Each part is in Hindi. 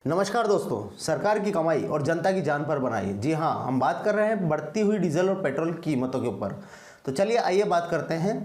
नमस्कार दोस्तों, सरकार की कमाई और जनता की जान पर बनाई। जी हाँ, हम बात कर रहे हैं बढ़ती हुई डीजल और पेट्रोल की कीमतों के ऊपर। तो चलिए आइए बात करते हैं।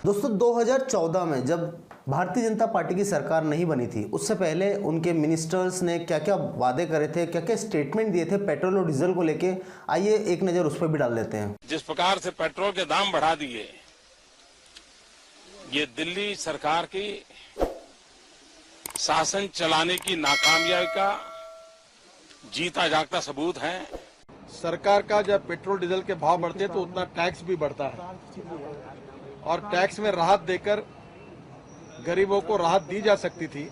दोस्तों 2014 में जब भारतीय जनता पार्टी की सरकार नहीं बनी थी, उससे पहले उनके मिनिस्टर्स ने क्या क्या वादे करे थे, क्या क्या स्टेटमेंट दिए थे पेट्रोल और डीजल को लेके, आइए एक नज़र उस पर भी डाल लेते हैं। जिस प्रकार से पेट्रोल के दाम बढ़ा दिए, ये दिल्ली सरकार की शासन चलाने की नाकामयाबी का जीता जागता सबूत है। सरकार का जब पेट्रोल डीजल के भाव बढ़ते हैं तो उतना टैक्स भी बढ़ता है और टैक्स में राहत देकर गरीबों को राहत दी जा सकती थी,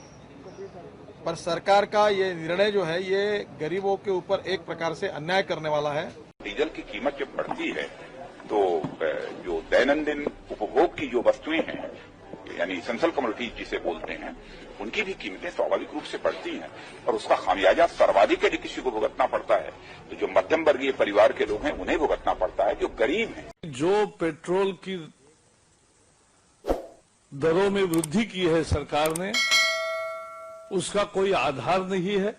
पर सरकार का ये निर्णय जो है ये गरीबों के ऊपर एक प्रकार से अन्याय करने वाला है। डीजल की कीमत जब बढ़ती है तो जो दैनंदिन उपभोग की जो वस्तुएं हैं, यानी एसेंशियल कमोडिटीज जिसे बोलते हैं, उनकी भी कीमतें स्वाभाविक रूप से बढ़ती हैं और उसका खामियाजा सर्वाधिक यदि किसी को भुगतना पड़ता है तो जो मध्यम वर्गीय परिवार के लोग हैं उन्हें भुगतना पड़ता है, जो गरीब हैं। जो पेट्रोल की दरों में वृद्धि की है सरकार ने, उसका कोई आधार नहीं है।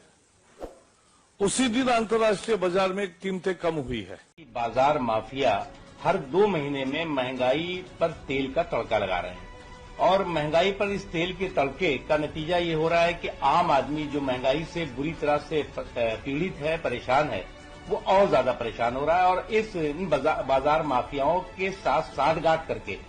उसी दिन अंतर्राष्ट्रीय बाजार में कीमतें कम हुई है। बाजार माफिया हर 2 महीने में महंगाई पर तेल का तड़का लगा रहे हैं और महंगाई पर इस तेल के तड़के का नतीजा ये हो रहा है कि आम आदमी जो महंगाई से बुरी तरह से पीड़ित है, परेशान है, वो और ज्यादा परेशान हो रहा है। और इन बाजार माफियाओं के साथ साठगांठ करके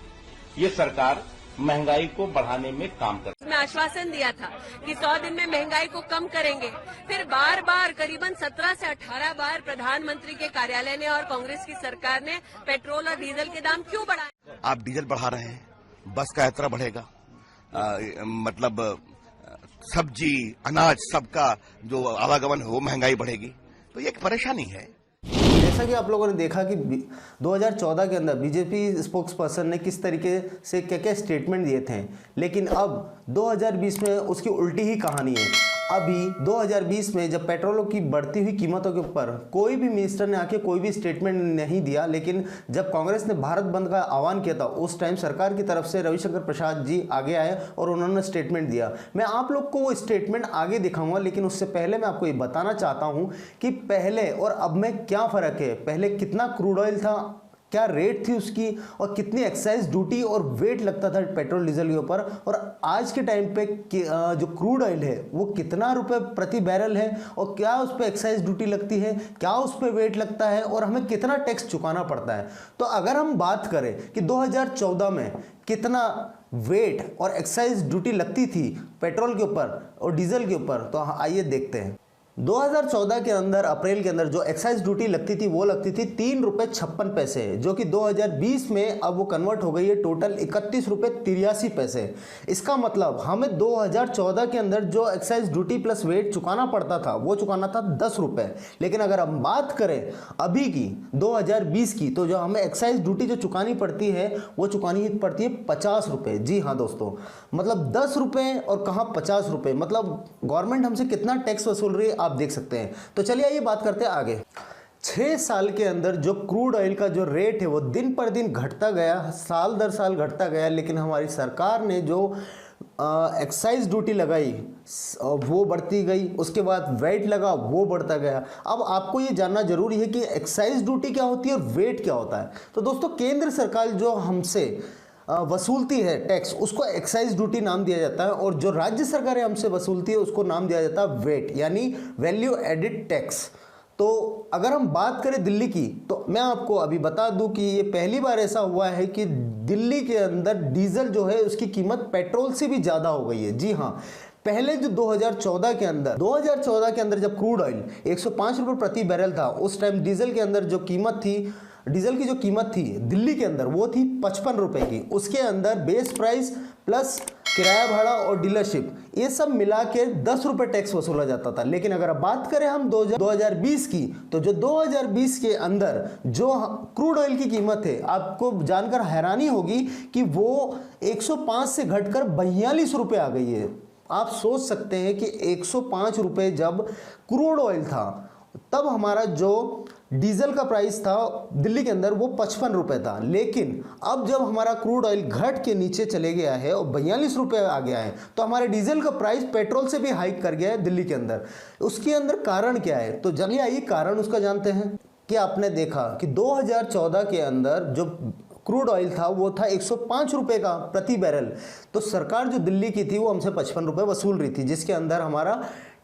ये सरकार महंगाई को बढ़ाने में काम कर। में आश्वासन दिया था कि 100 दिन में महंगाई को कम करेंगे। फिर बार बार करीबन 17 से 18 बार प्रधानमंत्री के कार्यालय ने और कांग्रेस की सरकार ने पेट्रोल और डीजल के दाम क्यों बढ़ाए? आप डीजल बढ़ा रहे हैं, बस का यात्रा बढ़ेगा, मतलब सब्जी अनाज सबका जो आवागमन है वो महंगाई बढ़ेगी, तो ये एक परेशानी है। जैसा कि आप लोगों ने देखा कि 2014 के अंदर बीजेपी स्पोक्स पर्सन ने किस तरीके से क्या क्या स्टेटमेंट दिए थे, लेकिन अब 2020 में उसकी उल्टी ही कहानी है। अभी 2020 में जब पेट्रोलों की बढ़ती हुई कीमतों के ऊपर कोई भी मिनिस्टर ने आके कोई भी स्टेटमेंट नहीं दिया, लेकिन जब कांग्रेस ने भारत बंद का आह्वान किया था उस टाइम सरकार की तरफ से रविशंकर प्रसाद जी आगे आए और उन्होंने स्टेटमेंट दिया। मैं आप लोग को वो स्टेटमेंट आगे दिखाऊंगा, लेकिन उससे पहले मैं आपको ये बताना चाहता हूँ कि पहले और अब में क्या फ़र्क है। पहले कितना क्रूड ऑयल था, क्या रेट थी उसकी, और कितनी एक्साइज ड्यूटी और वेट लगता था पेट्रोल डीजल के ऊपर, और आज के टाइम पे जो क्रूड ऑयल है वो कितना रुपए प्रति बैरल है, और क्या उस पर एक्साइज ड्यूटी लगती है, क्या उस पर वेट लगता है, और हमें कितना टैक्स चुकाना पड़ता है। तो अगर हम बात करें कि 2014 में कितना वेट और एक्साइज ड्यूटी लगती थी पेट्रोल के ऊपर और डीजल के ऊपर, तो आइए देखते हैं। 2014 के अंदर अप्रैल के अंदर जो एक्साइज ड्यूटी लगती थी वो लगती थी 3 रुपये 56 पैसे, जो कि 2020 में अब वो कन्वर्ट हो गई है टोटल 31 रुपये 83 पैसे। इसका मतलब हमें 2014 के अंदर जो एक्साइज ड्यूटी प्लस वेट चुकाना पड़ता था वो चुकाना था 10 रुपये, लेकिन अगर हम बात करें अभी की 2020 की, तो जो हमें एक्साइज ड्यूटी जो चुकानी पड़ती है वो चुकानी पड़ती है 50 रुपये। जी हाँ दोस्तों, मतलब 10 रुपये और कहाँ 50 रुपये, मतलब गवर्नमेंट हमसे कितना टैक्स वसूल रही है आप देख सकते हैं। तो चलिए ये बात करते हैं आगे। 6 साल के अंदर जो क्रूड ऑयल का जो रेट है वो दिन पर दिन घटता गया, साल दर साल घटता गया, लेकिन हमारी सरकार ने जो एक्साइज ड्यूटी लगाई वो बढ़ती गई, उसके बाद वेट लगा वो बढ़ता गया। अब आपको ये जानना जरूरी है कि एक्साइज ड्यूटी क्या होती है और वेट क्या होता है। तो दोस्तों केंद्र सरकार जो हमसे वसूलती है टैक्स, उसको एक्साइज ड्यूटी नाम दिया जाता है, और जो राज्य सरकारें हमसे वसूलती है उसको नाम दिया जाता है वेट, यानी वैल्यू एडिड टैक्स। तो अगर हम बात करें दिल्ली की, तो मैं आपको अभी बता दूं कि ये पहली बार ऐसा हुआ है कि दिल्ली के अंदर डीजल जो है उसकी कीमत पेट्रोल से भी ज़्यादा हो गई है। जी हाँ, पहले जो 2014 के अंदर जब क्रूड ऑयल 105 रुपये प्रति बैरल था, उस टाइम डीजल के अंदर जो कीमत थी, डीजल की जो कीमत थी दिल्ली के अंदर वो थी 55 रुपये की। उसके अंदर बेस प्राइस प्लस किराया भाड़ा और डीलरशिप ये सब मिला के 10 रुपये टैक्स वसूला जाता था। लेकिन अगर अब बात करें हम 2020 की, तो जो 2020 के अंदर जो क्रूड ऑयल की कीमत है, आपको जानकर हैरानी होगी कि वो 105 से घटकर 42 रुपये आ गई है। आप सोच सकते हैं कि 105 रुपये जब क्रूड ऑयल था, तब हमारा जो डीजल का प्राइस था दिल्ली के अंदर वो 55 रुपए था, लेकिन अब जब हमारा क्रूड ऑयल घट के नीचे चले गया है और 42 रुपए आ गया है, तो हमारे डीजल का प्राइस पेट्रोल से भी हाइक कर गया है दिल्ली के अंदर। उसके अंदर कारण क्या है, तो चलिए आइए कारण उसका जानते हैं। कि आपने देखा कि 2014 के अंदर जो क्रूड ऑयल था वो था 105 रुपए का प्रति बैरल, तो सरकार जो दिल्ली की थी वो हमसे 55 रुपए वसूल रही थी, जिसके अंदर हमारा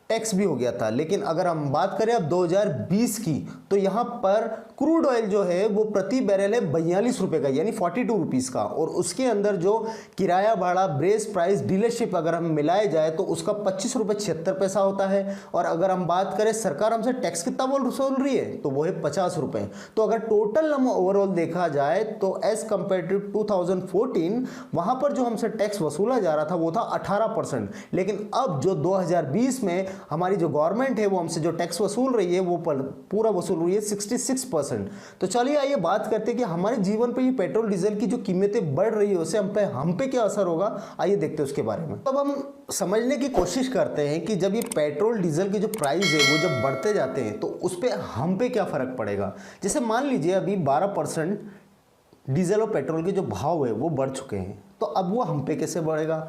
टैक्स भी हो गया था। लेकिन अगर हम बात करें अब 2020 की, तो यहाँ पर क्रूड ऑयल जो है वो प्रति बैरल है 42 रुपए का, यानी 42 रुपीज़ का, और उसके अंदर जो किराया भाड़ा, ब्रेस प्राइस, डीलरशिप अगर हम मिलाए जाए तो उसका 25 रुपये 76 पैसा होता है। और अगर हम बात करें सरकार हमसे टैक्स कितना वसूल रही है, तो वो है 50 रुपये। तो अगर टोटल हम ओवरऑल देखा जाए तो एज कम्पेयर टू 2014 वहाँ पर जो हमसे टैक्स वसूला जा रहा था वो था 18%, लेकिन अब जो 2020 में हमारी जो गवर्नमेंट है वो हमसे जो टैक्स वसूल रही है वो पूरा वसूल रही है 66%। तो चलिए आइए बात करते हैं कि हमारे जीवन पे ये पेट्रोल डीजल की जो कीमतें बढ़ रही है उससे हम पे क्या असर होगा, आइए देखते हैं उसके बारे में। अब हम समझने की कोशिश करते हैं कि जब ये पेट्रोल डीजल के जो प्राइस है वो जब बढ़ते जाते हैं तो उस पर हम पे क्या फ़र्क पड़ेगा। जैसे मान लीजिए अभी 12% डीजल और पेट्रोल के जो भाव है वो बढ़ चुके हैं, तो अब वो हम पे कैसे बढ़ेगा।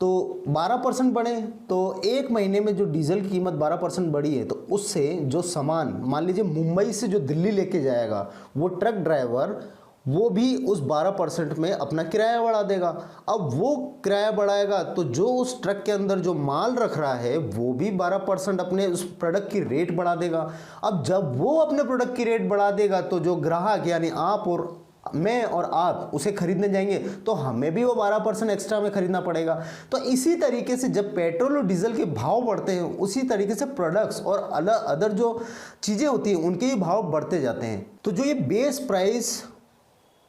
तो 12% बढ़े तो एक महीने में जो डीजल की कीमत 12% बढ़ी है, तो उससे जो सामान मान लीजिए मुंबई से जो दिल्ली लेके जाएगा वो ट्रक ड्राइवर वो भी उस 12% में अपना किराया बढ़ा देगा। अब वो किराया बढ़ाएगा तो जो उस ट्रक के अंदर जो माल रख रहा है वो भी 12% अपने उस प्रोडक्ट की रेट बढ़ा देगा। अब जब वो अपने प्रोडक्ट की रेट बढ़ा देगा तो जो ग्राहक यानी आप और मैं और आप उसे खरीदने जाएंगे तो हमें भी वो 12% एक्स्ट्रा में खरीदना पड़ेगा। तो इसी तरीके से जब पेट्रोल और डीजल के भाव बढ़ते हैं उसी तरीके से प्रोडक्ट्स और अदर जो चीज़ें होती हैं उनके भी भाव बढ़ते जाते हैं। तो जो ये बेस प्राइस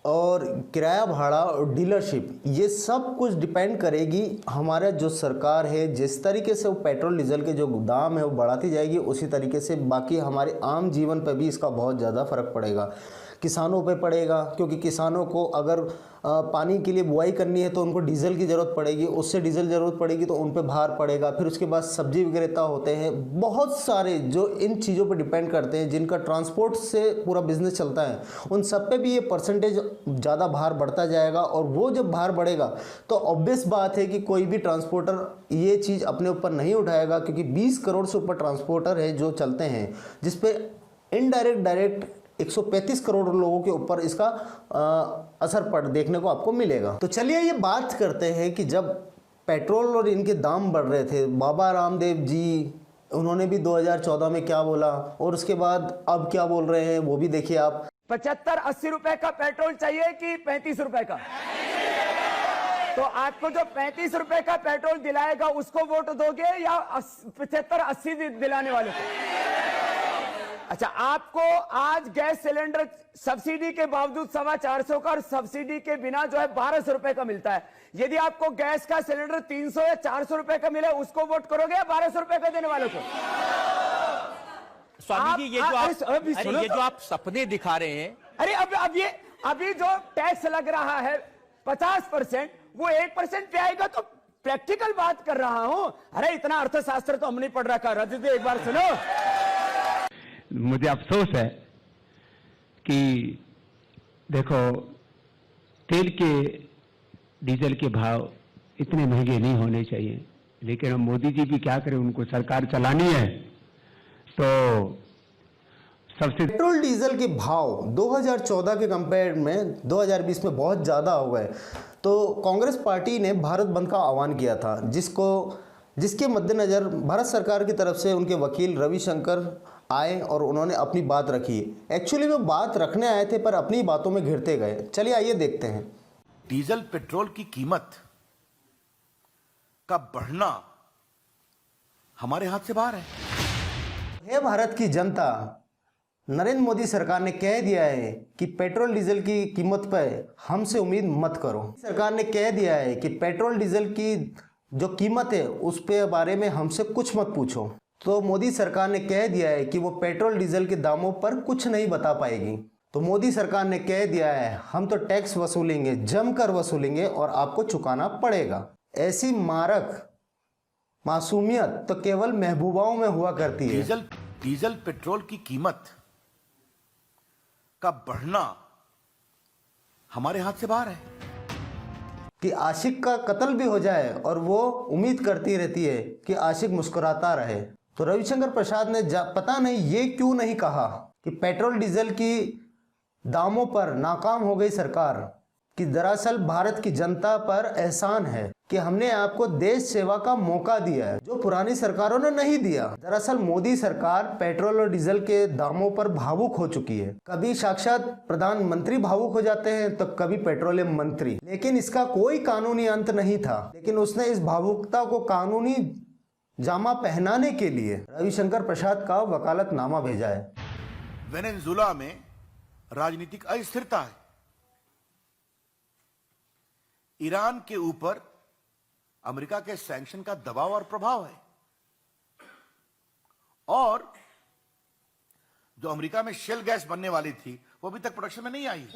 और किराया भाड़ा और डीलरशिप ये सब कुछ डिपेंड करेगी हमारा जो सरकार है, जिस तरीके से वो पेट्रोल डीजल के जो दाम है वो बढ़ाती जाएगी उसी तरीके से बाकी हमारे आम जीवन पर भी इसका बहुत ज़्यादा फर्क पड़ेगा। किसानों पे पड़ेगा, क्योंकि किसानों को अगर पानी के लिए बुआई करनी है तो उनको डीजल की ज़रूरत पड़ेगी, उससे डीजल ज़रूरत पड़ेगी तो उन पे भार पड़ेगा। फिर उसके बाद सब्जी विक्रेता होते हैं, बहुत सारे जो इन चीज़ों पे डिपेंड करते हैं जिनका ट्रांसपोर्ट से पूरा बिजनेस चलता है, उन सब पे भी ये परसेंटेज ज़्यादा भार बढ़ता जाएगा। और वो जब भार बढ़ेगा तो ऑब्वियस बात है कि कोई भी ट्रांसपोर्टर ये चीज़ अपने ऊपर नहीं उठाएगा, क्योंकि 20 करोड़ से ऊपर ट्रांसपोर्टर है जो चलते हैं, जिसपे इनडायरेक्ट डायरेक्ट 135 करोड़ लोगों के ऊपर इसका असर देखने को आपको मिलेगा। तो चलिए ये बात करते हैं कि जब पेट्रोल और इनके दाम बढ़ रहे थे, बाबा रामदेव जी उन्होंने भी 2014 में क्या बोला और उसके बाद अब क्या बोल रहे हैं वो भी देखिए आप। 75-80 रुपए का पेट्रोल चाहिए कि 35 रुपए का? तो आपको जो 35 रुपए का पेट्रोल दिलाएगा उसको वोट दोगे या 75-80 दिलाने वाले को? अच्छा, आपको आज गैस सिलेंडर सब्सिडी के बावजूद 450 का और सब्सिडी के बिना जो है 1200 रुपए का मिलता है। यदि आपको गैस का सिलेंडर 300 या 400 रुपए का मिले उसको वोट करोगे या 1200 रुपए का देने वालों को? स्वामी जी, ये जो आप सपने दिखा रहे हैं, अरे अभी जो टैक्स लग रहा है 50%, वो 1% पे आएगा तो प्रैक्टिकल बात कर रहा हूं। अरे इतना अर्थशास्त्र तो हम नहीं पढ़ रखा। रजत एक बार सुनो। मुझे अफसोस है कि देखो तेल के डीजल के भाव इतने महंगे नहीं होने चाहिए, लेकिन हम मोदी जी भी क्या करें, उनको सरकार चलानी है। तो सबसे पेट्रोल डीजल के भाव 2014 के कंपेयर में 2020 में बहुत ज़्यादा हो गए। तो कांग्रेस पार्टी ने भारत बंद का आह्वान किया था, जिसके मद्देनज़र भारत सरकार की तरफ से उनके वकील रविशंकर आए और उन्होंने अपनी बात रखी। एक्चुअली वो बात रखने आए थे पर अपनी बातों में घिरते गए। चलिए आइए देखते हैं। डीजल पेट्रोल की कीमत का बढ़ना हमारे हाथ से बाहर है। हे भारत की जनता, नरेंद्र मोदी सरकार ने कह दिया है कि पेट्रोल डीजल की कीमत पर हमसे उम्मीद मत करो। सरकार ने कह दिया है कि पेट्रोल डीजल की जो कीमत है उस पे बारे में हमसे कुछ मत पूछो। तो मोदी सरकार ने कह दिया है कि वो पेट्रोल डीजल के दामों पर कुछ नहीं बता पाएगी। तो मोदी सरकार ने कह दिया है हम तो टैक्स वसूलेंगे, जमकर वसूलेंगे और आपको चुकाना पड़ेगा। ऐसी मारक मासूमियत तो केवल महबूबाओं में हुआ करती है। डीजल पेट्रोल की कीमत का बढ़ना हमारे हाथ से बाहर है। कि आशिक का कत्ल भी हो जाए और वो उम्मीद करती रहती है कि आशिक मुस्कुराता रहे। तो रविशंकर प्रसाद ने पता नहीं ये क्यों नहीं कहा कि पेट्रोल डीजल की दामों पर नाकाम हो गई सरकार, कि दरअसल भारत की जनता पर एहसान है कि हमने आपको देश सेवा का मौका दिया है जो पुरानी सरकारों ने नहीं दिया। दरअसल मोदी सरकार पेट्रोल और डीजल के दामों पर भावुक हो चुकी है। कभी साक्षात प्रधानमंत्री भावुक हो जाते हैं तो कभी पेट्रोलियम मंत्री, लेकिन इसका कोई कानूनी अंत नहीं था। लेकिन उसने इस भावुकता को कानूनी जामा पहनाने के लिए रविशंकर प्रसाद का वकालतनामा भेजा है। वेनेजुएला में राजनीतिक अस्थिरता है। ईरान के ऊपर अमेरिका के सैंक्शन का दबाव और प्रभाव है, और जो अमेरिका में शेल गैस बनने वाली थी वो अभी तक प्रोडक्शन में नहीं आई।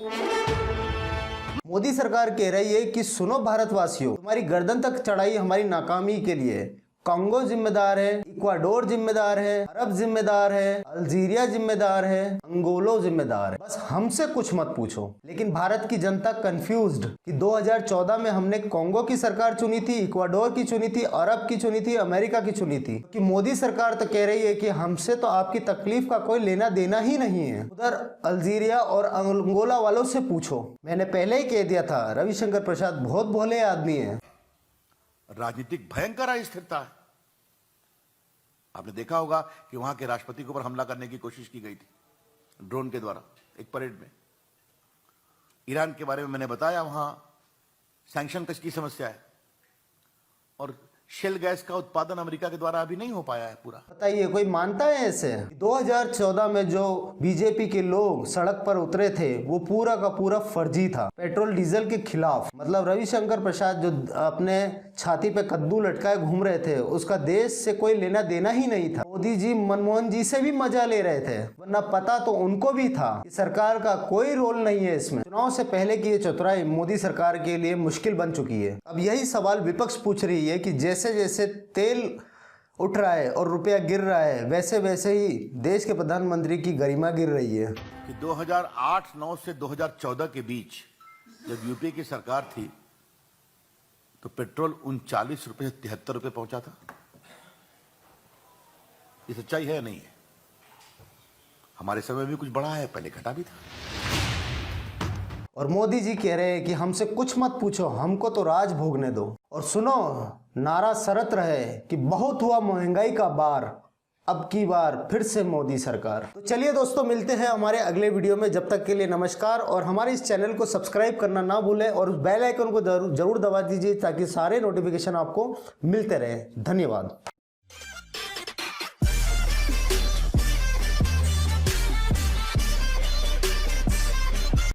मोदी सरकार कह रही है कि सुनो भारतवासियों, तुम्हारी गर्दन तक चढ़ाई हमारी नाकामी के लिए कांगो जिम्मेदार है, इक्वाडोर जिम्मेदार है, अरब जिम्मेदार है, अल्जीरिया जिम्मेदार है, अंगोलो जिम्मेदार है, बस हमसे कुछ मत पूछो। लेकिन भारत की जनता कंफ्यूज्ड कि 2014 में हमने कांगो की सरकार चुनी थी, इक्वाडोर की चुनी थी, अरब की चुनी थी, अमेरिका की चुनी थी, कि मोदी सरकार तो कह रही है कि हमसे तो आपकी तकलीफ का कोई लेना देना ही नहीं है। उधर अल्जीरिया और अंगोला वालों से पूछो। मैंने पहले ही कह दिया था, रविशंकर प्रसाद बहुत भोले आदमी है। राजनीतिक भयंकर अस्थिरता है। आपने देखा होगा कि वहां के राष्ट्रपति के ऊपर हमला करने की कोशिश की गई थी ड्रोन के द्वारा एक परेड में। ईरान के बारे में मैंने बताया, वहां सैंक्शन की समस्या है, और शेल गैस का उत्पादन अमेरिका के द्वारा अभी नहीं हो पाया है पूरा। बताइए, कोई मानता है ऐसे? 2014 में जो बीजेपी के लोग सड़क पर उतरे थे वो पूरा का पूरा फर्जी था, पेट्रोल डीजल के खिलाफ। मतलब रविशंकर प्रसाद जो अपने छाती पे कद्दू लटकाए घूम रहे थे, उसका देश से कोई लेना देना ही नहीं था। मोदी जी मनमोहन जी से भी मजा ले रहे थे, वरना पता तो उनको भी था कि सरकार का कोई रोल नहीं है इसमें। चुनाव से पहले की ये चतुराई मोदी सरकार के लिए मुश्किल बन चुकी है। अब यही सवाल विपक्ष पूछ रही है कि जैसे जैसे तेल उठ रहा है और रुपया गिर रहा है, वैसे वैसे ही देश के प्रधानमंत्री की गरिमा गिर रही है। कि 2008-9 से 2014 के बीच जब यूपीए की सरकार थी तो पेट्रोल 39 रुपए से 73 रुपए पहुंचा था। ये सच्चाई है या नहीं है? हमारे समय भी कुछ बढ़ा है, पहले घटा भी था। और मोदी जी कह रहे हैं कि हमसे कुछ मत पूछो, हमको तो राज भोगने दो। और सुनो, नारा सरत रहे कि बहुत हुआ महंगाई का बार, अब की बार फिर से मोदी सरकार। तो चलिए दोस्तों, मिलते हैं हमारे अगले वीडियो में। जब तक के लिए नमस्कार, और हमारे इस चैनल को सब्सक्राइब करना ना भूलें और उस बेल आइकन को जरूर दबा दीजिए ताकि सारे नोटिफिकेशन आपको मिलते रहें। धन्यवाद।